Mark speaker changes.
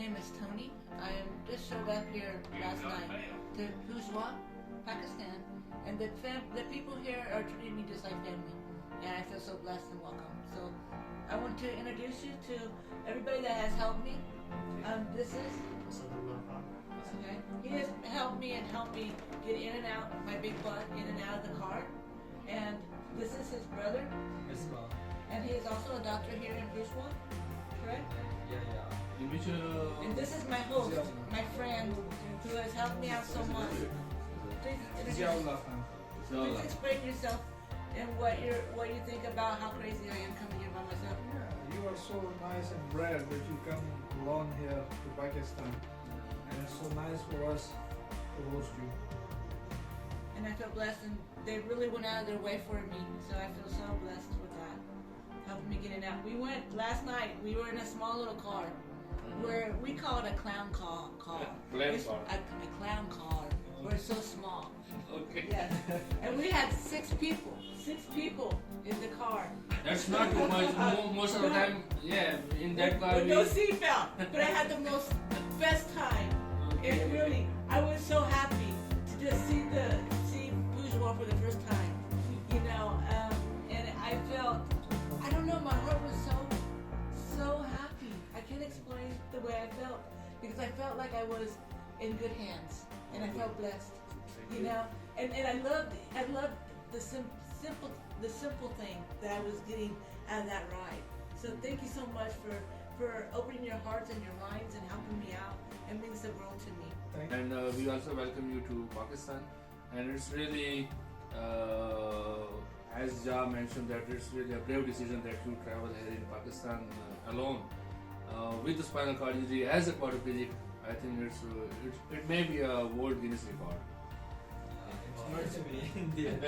Speaker 1: name is Toney. I just showed up here last night to Houi, Pakistan, and the people here are treating me just like family, and I feel so blessed and welcome. So I want to introduce you to everybody that has helped me. This is okay. He has helped me get in and out my big butt, in and out of the car, and this is his brother, and he is also a doctor here in Houi, correct?
Speaker 2: Yeah.
Speaker 1: And this is my host, my friend, who has helped me out so much. Please explain yourself and what you think about how crazy I am coming here by myself.
Speaker 3: Yeah, you are so nice and brave that you come alone here to Pakistan, and it's so nice for us to host you.
Speaker 1: And I feel blessed, and they really went out of their way for me, so I feel so blessed with that, helping me get in and out. We went last night. We were in a small little car, where we call it a clown car. A clown car. We're so small.
Speaker 2: Okay.
Speaker 1: Yes. And we had six people in the car.
Speaker 2: That's not too much. Most of the time, yeah, in that car
Speaker 1: with no seatbelt. But I had the best time.
Speaker 2: Okay.
Speaker 1: It really, I was so happy to just see Bourgeois for the first time. You know, and I felt, I don't know, my heart was so happy. I can't explain the way I felt, because I felt like I was in good hands, and I felt blessed. You know, and I loved the simple thing that I was getting out of that ride. So thank you so much for opening your hearts and your minds and helping me out. It means the world to me.
Speaker 2: And we also welcome you to Pakistan. And it's really, as Ja mentioned, that it's really a brave decision that you travel here in Pakistan alone with the spinal cord injury as a quadriplegic. I think it may be a World Guinness record.
Speaker 4: It's hard to be Indian.